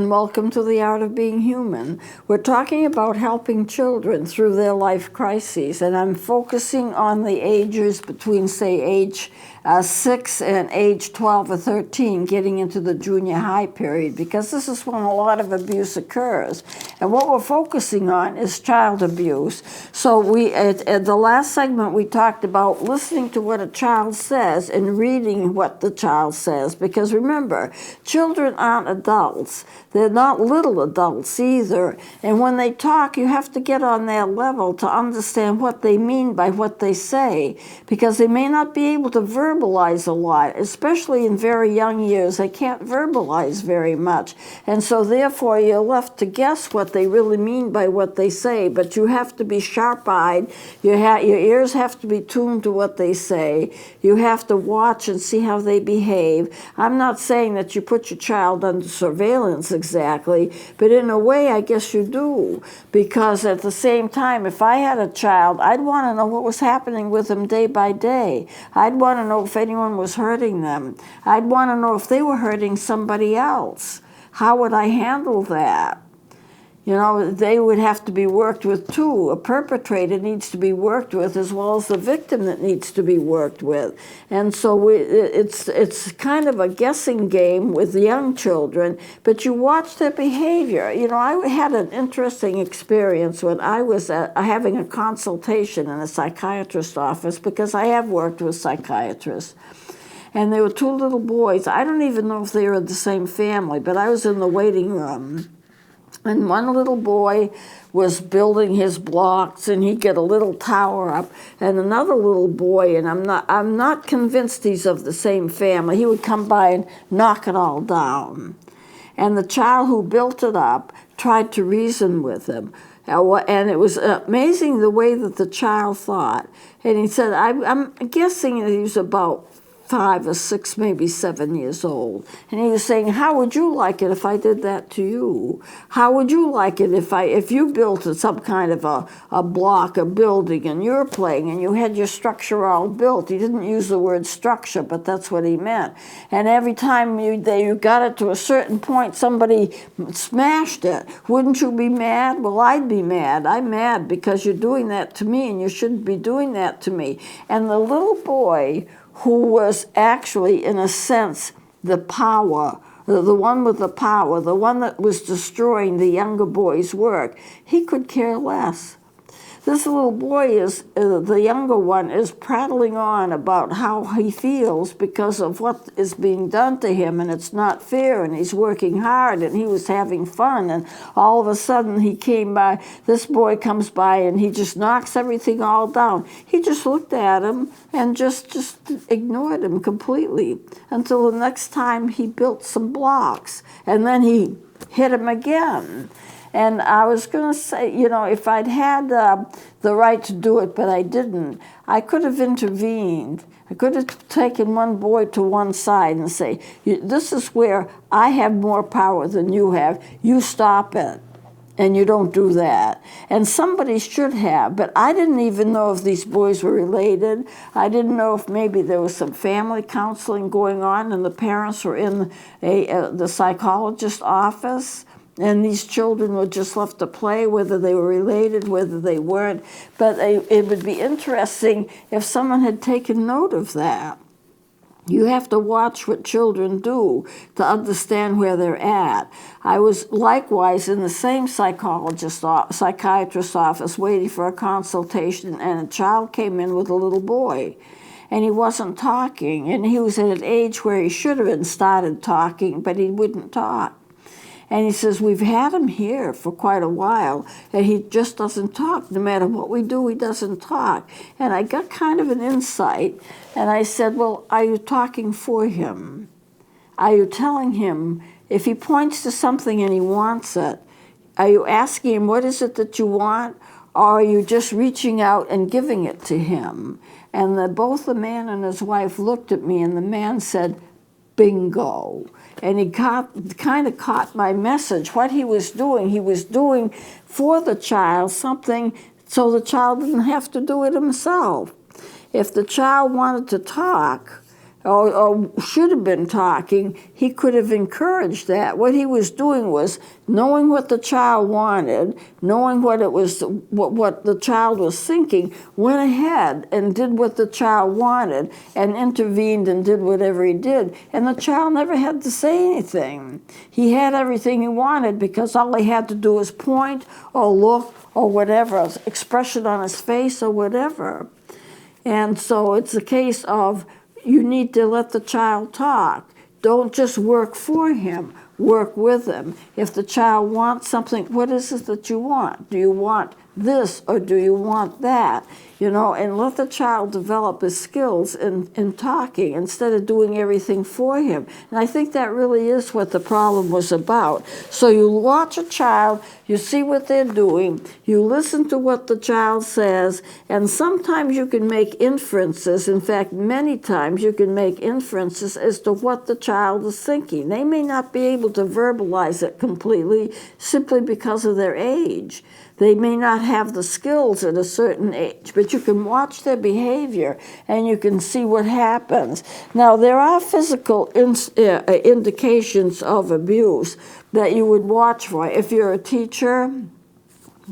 and welcome to the Art of Being Human. We're talking about helping children through their life crises, and I'm focusing on the ages between, say, age 6 and age 12 or 13, getting into the junior high period, because this is when a lot of abuse occurs. And what we're focusing on is child abuse. So at the last segment, we talked about listening to what a child says and reading what the child says, because remember, children aren't adults. They're not little adults either. And when they talk, you have to get on their level to understand what they mean by what they say, because they may not be able to verbalize a lot, especially in very young years. They can't verbalize very much. And so therefore, you're left to guess what they really mean by what they say. But you have to be sharp-eyed. Your ears have to be tuned to what they say. You have to watch and see how they behave. I'm not saying that you put your child under surveillance exactly, but in a way, I guess you do. Because at the same time, if I had a child, I'd want to know what was happening with them day by day. I'd want to know if anyone was hurting them. I'd want to know if they were hurting somebody else. How would I handle that? You know, they would have to be worked with too. A perpetrator needs to be worked with as well as the victim that needs to be worked with. And so it's kind of a guessing game with young children, but you watch their behavior. You know, I had an interesting experience when I was having a consultation in a psychiatrist's office, because I have worked with psychiatrists. And there were two little boys. I don't even know if they were the same family, but I was in the waiting room. And one little boy was building his blocks, and he'd get a little tower up, and another little boy, and I'm not convinced he's of the same family, he would come by and knock it all down. And the child who built it up tried to reason with him. And it was amazing the way that the child thought. And he said, I'm guessing that he was about 5 or 6, maybe 7 years old. And he was saying, how would you like it if I did that to you? How would you like it if you built some kind of a block, a building, and you're playing, and you had your structure all built? He didn't use the word structure, but that's what he meant. And every time you got it to a certain point, somebody smashed it. Wouldn't you be mad? Well, I'd be mad. I'm mad because you're doing that to me, and you shouldn't be doing that to me. And the little boy, who was actually, in a sense, the power, the one with the power, the one that was destroying the younger boy's work, he could care less. This little boy the younger one, is prattling on about how he feels because of what is being done to him, and it's not fair, and he's working hard, and he was having fun, and all of a sudden this boy comes by, and he just knocks everything all down. He just looked at him and just ignored him completely until the next time he built some blocks, and then he hit him again. And I was going to say, you know, if I'd had the right to do it, but I didn't, I could have intervened. I could have taken one boy to one side and say, this is where I have more power than you have. You stop it. And you don't do that. And somebody should have, but I didn't even know if these boys were related. I didn't know if maybe there was some family counseling going on and the parents were in the psychologist's office. And these children were just left to play, whether they were related, whether they weren't. But it would be interesting if someone had taken note of that. You have to watch what children do to understand where they're at. I was likewise in the same psychiatrist's office waiting for a consultation, and a child came in with a little boy. And he wasn't talking, and he was at an age where he should have started talking, but he wouldn't talk. And he says, we've had him here for quite a while, and he just doesn't talk. No matter what we do, he doesn't talk. And I got kind of an insight, and I said, well, are you talking for him? Are you telling him, if he points to something and he wants it, are you asking him, what is it that you want? Or are you just reaching out and giving it to him? And both the man and his wife looked at me, and the man said, bingo. And he kind of caught my message. What he was doing for the child something so the child didn't have to do it himself. If the child wanted to talk, or should have been talking, he could have encouraged that. What he was doing was knowing what the child wanted, knowing what it was, what the child was thinking, went ahead and did what the child wanted and intervened and did whatever he did. And the child never had to say anything. He had everything he wanted because all he had to do was point or look or whatever, expression on his face or whatever. And so it's a case of you need to let the child talk. Don't just work for him, work with him. If the child wants something, what is it that you want? Do you want this or do you want that? You know, and let the child develop his skills in talking instead of doing everything for him. And I think that really is what the problem was about. So you watch a child, you see what they're doing, you listen to what the child says, and sometimes you can make inferences. In fact, many times you can make inferences as to what the child is thinking. They may not be able to verbalize it completely simply because of their age. They may not have the skills at a certain age, but you can watch their behavior and you can see what happens. Now, there are physical indications of abuse that you would watch for. If you're a teacher,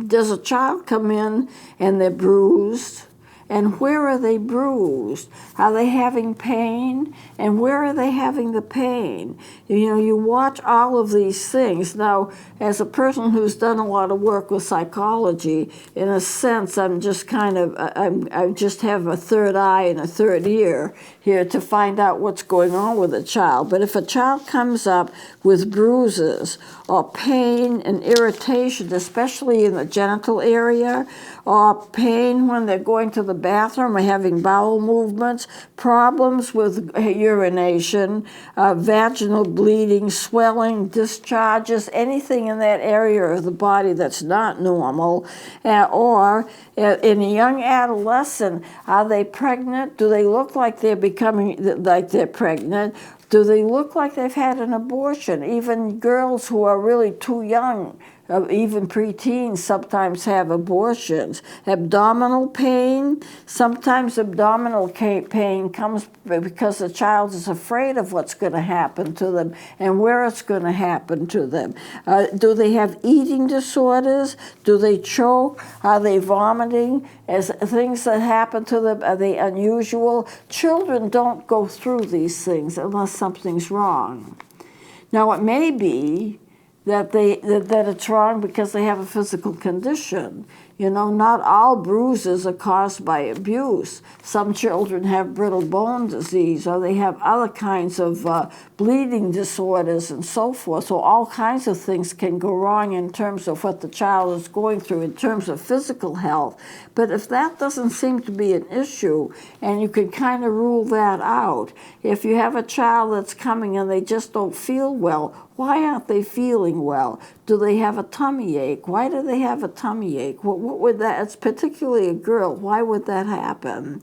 does a child come in and they're bruised? And where are they bruised? Are they having pain? And where are they having the pain? You know, you watch all of these things. Now, as a person who's done a lot of work with psychology, in a sense, I'm just kind of, I just have a third eye and a third ear here to find out what's going on with a child. But if a child comes up with bruises or pain and irritation, especially in the genital area, or pain when they're going to the bathroom or having bowel movements, problems with urination, vaginal bleeding, swelling, discharges, anything in that area of the body that's not normal, or in a young adolescent, are they pregnant? Do they look like they're becoming like they're pregnant? Do they look like they've had an abortion? Even girls who are really too young, even preteens, sometimes have abortions. Abdominal pain, sometimes abdominal pain comes because the child is afraid of what's going to happen to them and where it's going to happen to them. Do they have eating disorders? Do they choke? Are they vomiting? As things that happen to them, are they unusual? Children don't go through these things unless something's wrong. Now, it may be that it's wrong because they have a physical condition. You know, not all bruises are caused by abuse. Some children have brittle bone disease, or they have other kinds of bleeding disorders and so forth. So all kinds of things can go wrong in terms of what the child is going through in terms of physical health. But if that doesn't seem to be an issue, and you can kind of rule that out, if you have a child that's coming and they just don't feel well, why aren't they feeling well? Do they have a tummy ache? Why do they have a tummy ache? What would that, it's particularly a girl, why would that happen?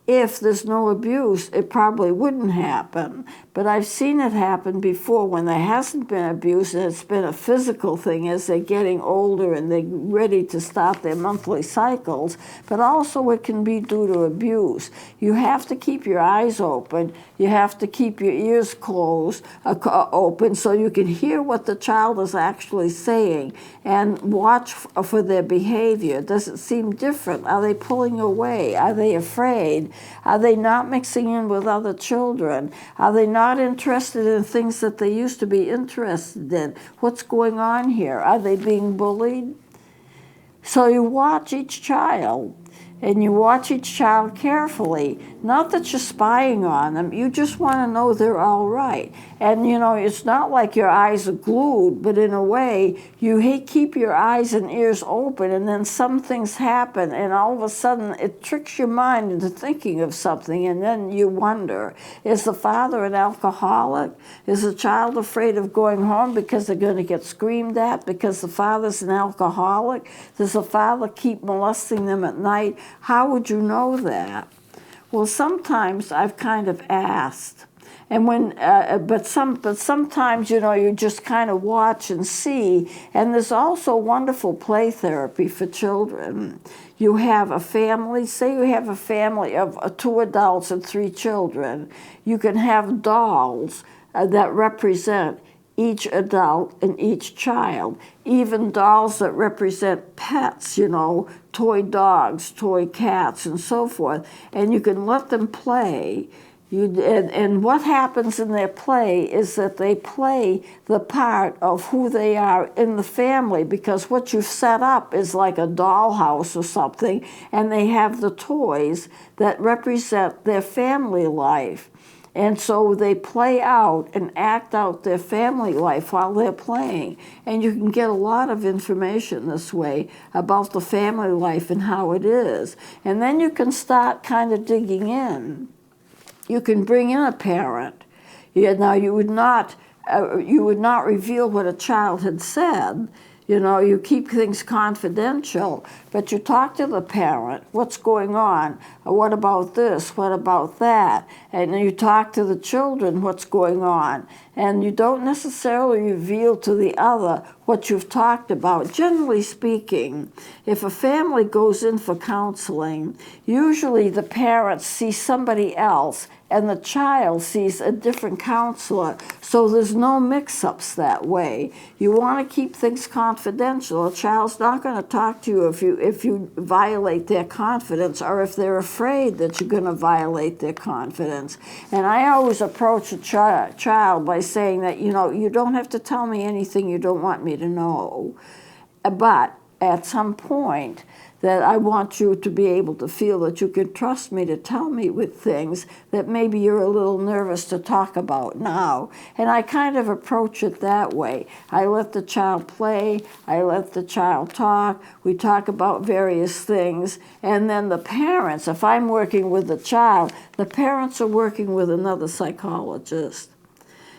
If there's no abuse, it probably wouldn't happen. But I've seen it happen before when there hasn't been abuse and it's been a physical thing as they're getting older and they're ready to start their monthly cycles. But also it can be due to abuse. You have to keep your eyes open. You have to keep your ears closed, open, so you can hear what the child is actually saying and watch for their behavior. Does it seem different? Are they pulling away? Are they afraid? Are they not mixing in with other children? Are they not interested in things that they used to be interested in? What's going on here? Are they being bullied? So you watch each child, and you watch each child carefully. Not that you're spying on them, you just want to know they're all right. And you know, it's not like your eyes are glued, but in a way, you keep your eyes and ears open, and then some things happen, and all of a sudden it tricks your mind into thinking of something, and then you wonder, is the father an alcoholic? Is the child afraid of going home because they're going to get screamed at because the father's an alcoholic? Does the father keep molesting them at night? How would you know that? Well, sometimes I've kind of asked, And but sometimes, you just kind of watch and see. And there's also wonderful play therapy for children. You have a family, say you have a family of 2 adults and 3 children. You can have dolls that represent each adult and each child, even dolls that represent pets, toy dogs, toy cats, and so forth. And you can let them play. And what happens in their play is that they play the part of who they are in the family, because what you've set up is like a dollhouse or something, and they have the toys that represent their family life. And so they play out and act out their family life while they're playing. And you can get a lot of information this way about the family life and how it is. And then you can start kind of digging in. You can bring in a parent. Now, you would not reveal what a child had said. You keep things confidential, but you talk to the parent, what's going on? What about this? What about that? And you talk to the children, what's going on? And you don't necessarily reveal to the other what you've talked about. Generally speaking, if a family goes in for counseling, usually the parents see somebody else and the child sees a different counselor, so there's no mix-ups that way. You want to keep things confidential. A child's not going to talk to you if you violate their confidence, or if they're afraid that you're going to violate their confidence. And I always approach a child by saying that, you don't have to tell me anything you don't want me to know, but at some point, that I want you to be able to feel that you can trust me to tell me with things that maybe you're a little nervous to talk about now. And I kind of approach it that way. I let the child play, I let the child talk, we talk about various things, and then the parents, if I'm working with the child, the parents are working with another psychologist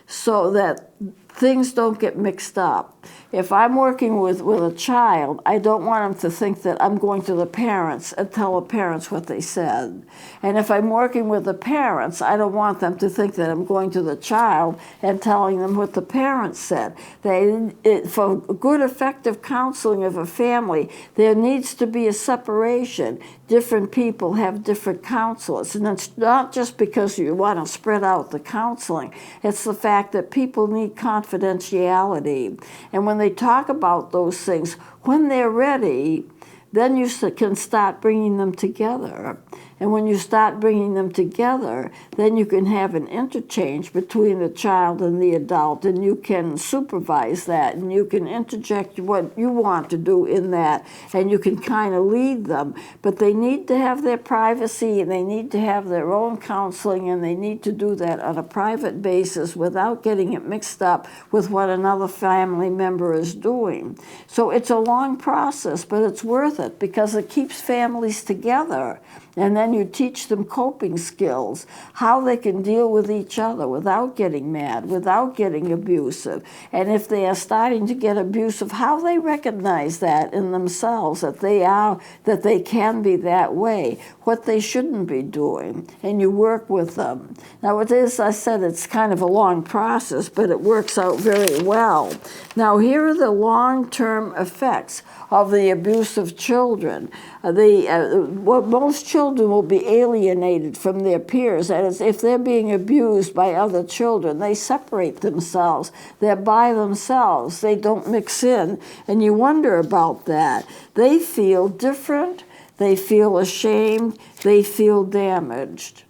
so that things don't get mixed up. If I'm working with a child, I don't want them to think that I'm going to the parents and tell the parents what they said. And if I'm working with the parents, I don't want them to think that I'm going to the child and telling them what the parents said. For good, effective counseling of a family, there needs to be a separation. Different people have different counselors. And it's not just because you want to spread out the counseling. It's the fact that people need confidentiality. And when they talk about those things, when they're ready, then you can start bringing them together. And when you start bringing them together, then you can have an interchange between the child and the adult, and you can supervise that, and you can interject what you want to do in that, and you can kind of lead them. But they need to have their privacy, and they need to have their own counseling, and they need to do that on a private basis without getting it mixed up with what another family member is doing. So it's a long process, but it's worth it because it keeps families together. And then you teach them coping skills, how they can deal with each other without getting mad, without getting abusive. And if they are starting to get abusive, how they recognize that in themselves, that they can be that way, what they shouldn't be doing. And you work with them. Now it is, I said, it's kind of a long process, but it works out very well. Now here are the long-term effects of the abuse of children. Most children will be alienated from their peers. That is, if they're being abused by other children, they separate themselves. They're by themselves. They don't mix in. And you wonder about that. They feel different. They feel ashamed. They feel damaged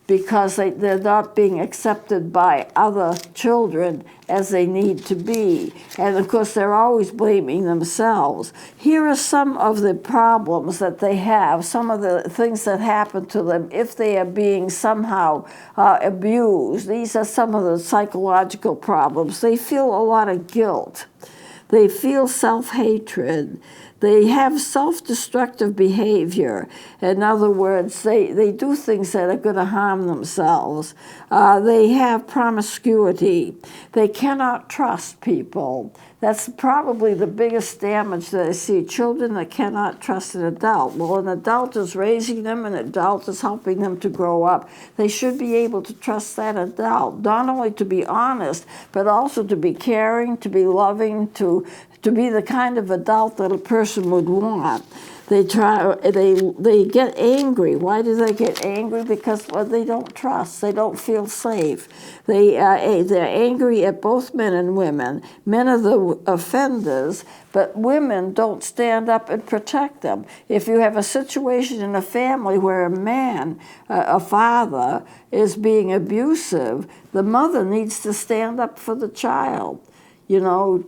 because they're not being accepted by other children as they need to be. And of course, they're always blaming themselves. Here are some of the problems that they have, some of the things that happen to them if they are being somehow abused. These are some of the psychological problems. They feel a lot of guilt. They feel self-hatred. They have self-destructive behavior. In other words, they do things that are going to harm themselves. They have promiscuity. They cannot trust people. That's probably the biggest damage that I see. Children that cannot trust an adult. Well, an adult is raising them, an adult is helping them to grow up. They should be able to trust that adult, not only to be honest, but also to be caring, to be loving, to be the kind of adult that a person would want. They get angry. Why do they get angry? Because they don't trust. They don't feel safe. They're angry at both men and women. Men are the offenders, but women don't stand up and protect them. If you have a situation in a family where a man, a father, is being abusive, the mother needs to stand up for the child. You know,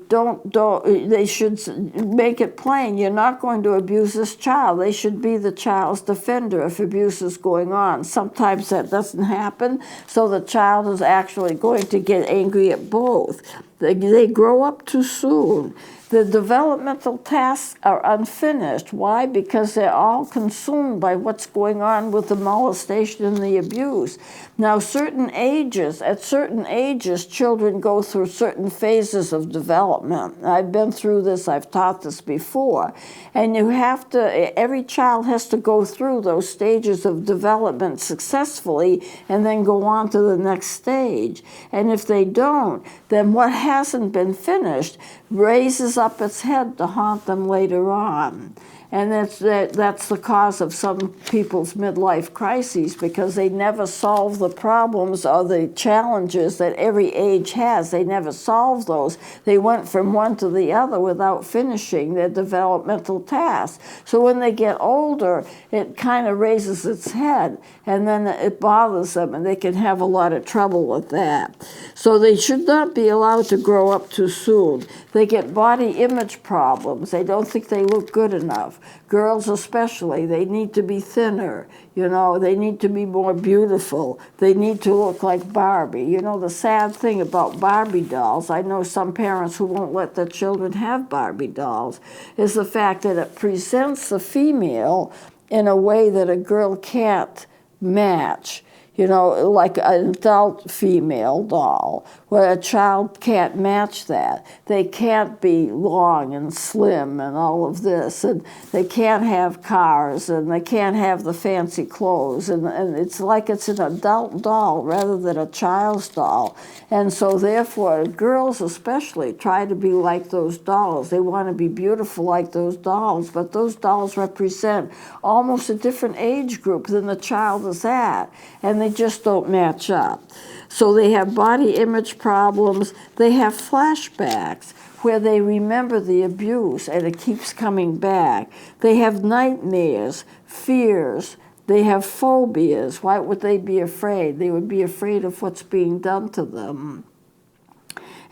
they should make it plain, you're not going to abuse this child. They should be the child's defender if abuse is going on. Sometimes that doesn't happen, so the child is actually going to get angry at both. They grow up too soon. The developmental tasks are unfinished. Why? Because they're all consumed by what's going on with the molestation and the abuse. Now, at certain ages, children go through certain phases of development. I've been through this, I've taught this before. And every child has to go through those stages of development successfully and then go on to the next stage. And if they don't, then what hasn't been finished raises up its head to haunt them later on. And that's the cause of some people's midlife crises, because they never solve the problems or the challenges that every age has. They never solve those. They went from one to the other without finishing their developmental tasks. So when they get older, it kind of raises its head, and then it bothers them, and they can have a lot of trouble with that. So they should not be allowed to grow up too soon. They get body image problems. They don't think they look good enough. Girls especially, they need to be thinner, you know, they need to be more beautiful. They need to look like Barbie. You know, the sad thing about Barbie dolls, I know some parents who won't let their children have Barbie dolls, is the fact that it presents the female in a way that a girl can't match. You know, like an adult female doll, where a child can't match that. They can't be long and slim and all of this, and they can't have cars, and they can't have the fancy clothes, and it's like it's an adult doll rather than a child's doll. And so therefore, girls especially try to be like those dolls. They want to be beautiful like those dolls, but those dolls represent almost a different age group than the child is at, and they just don't match up. So they have body image problems. They have flashbacks where they remember the abuse and it keeps coming back. They have nightmares, fears. They have phobias. Why would they be afraid? They would be afraid of what's being done to them.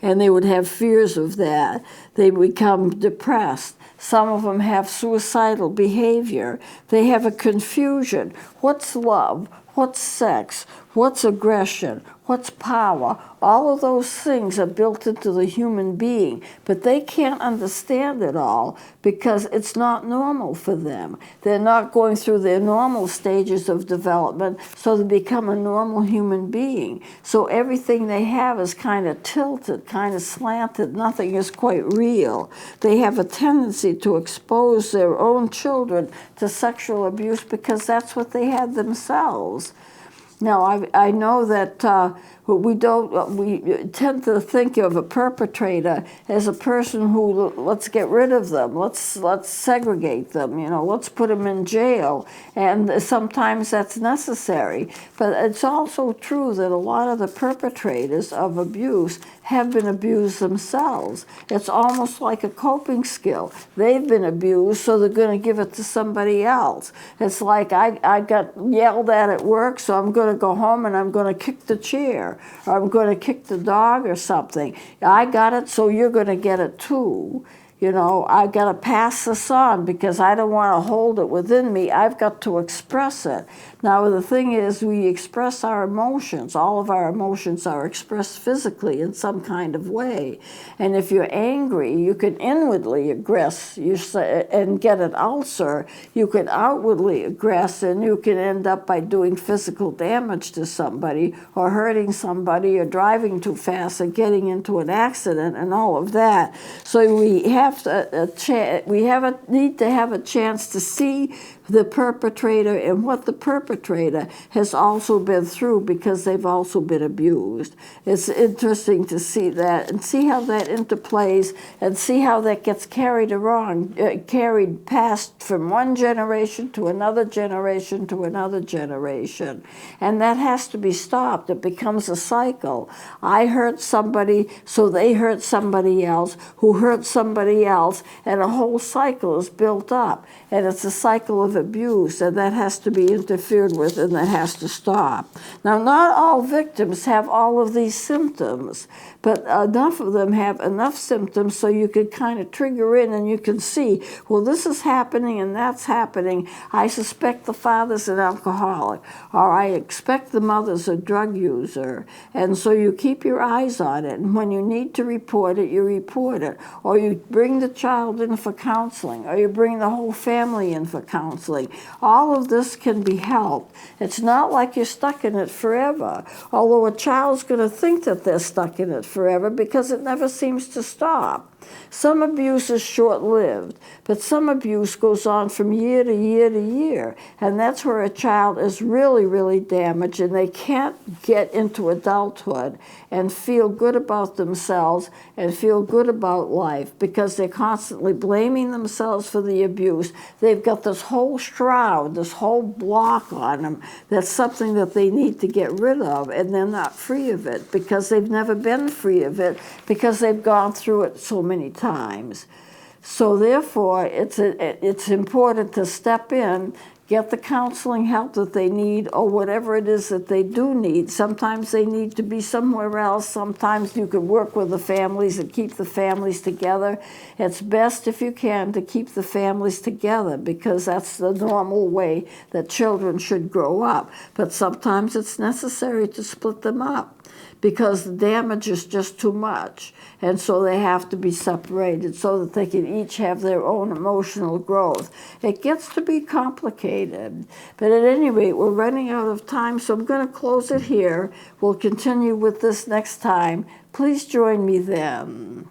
And they would have fears of that. They become depressed. Some of them have suicidal behavior. They have a confusion. What's love? What's sex? What's aggression? What's power? All of those things are built into the human being, but they can't understand it all because it's not normal for them. They're not going through their normal stages of development, so they become a normal human being. So everything they have is kind of tilted, kind of slanted. Nothing is quite real. They have a tendency to expose their own children to sexual abuse because that's what they had themselves. Now, I know that we tend to think of a perpetrator as a person who, let's get rid of them, let's segregate them, you know, let's put them in jail, and sometimes that's necessary. But it's also true that a lot of the perpetrators of abuse have been abused themselves. It's almost like a coping skill. They've been abused, so they're going to give it to somebody else. It's like I got yelled at work, so I'm going to go home and I'm going to kick the chair, or I'm going to kick the dog or something. I got it, so you're going to get it too. You know, I've got to pass this on because I don't want to hold it within me. I've got to express it. Now, the thing is, we express our emotions. All of our emotions are expressed physically in some kind of way. And if you're angry, you can inwardly aggress and get an ulcer. You can outwardly aggress, and you can end up by doing physical damage to somebody or hurting somebody or driving too fast or getting into an accident and all of that. So we have need to have a chance to see the perpetrator and what the perpetrator has also been through, because they've also been abused. It's interesting to see that and see how that interplays and see how that gets carried past from one generation to another generation to another generation. And that has to be stopped. It becomes a cycle. I hurt somebody, so they hurt somebody else who hurt somebody else, and a whole cycle is built up. And it's a cycle of abuse, and that has to be interfered with, and that has to stop. Now, not all victims have all of these symptoms, but enough of them have enough symptoms so you can kind of trigger in and you can see, well, this is happening and that's happening. I suspect the father's an alcoholic, or I expect the mother's a drug user. And so you keep your eyes on it, and when you need to report it, you report it. Or you bring the child in for counseling, or you bring the whole family in for counseling. All of this can be helped. It's not like you're stuck in it forever, although a child's going to think that they're stuck in it forever because it never seems to stop. Some abuse is short-lived, but some abuse goes on from year to year to year, and that's where a child is really, really damaged, and they can't get into adulthood and feel good about themselves and feel good about life because they're constantly blaming themselves for the abuse. They've got this whole shroud, this whole block on them that's something that they need to get rid of, and they're not free of it because they've never been free of it because they've gone through it so many times. So therefore, it's important to step in, get the counseling help that they need, or whatever it is that they do need. Sometimes they need to be somewhere else. Sometimes you can work with the families and keep the families together. It's best, if you can, to keep the families together because that's the normal way that children should grow up. But sometimes it's necessary to split them up because the damage is just too much. And so they have to be separated so that they can each have their own emotional growth. It gets to be complicated. But at any rate, we're running out of time, so I'm going to close it here. We'll continue with this next time. Please join me then.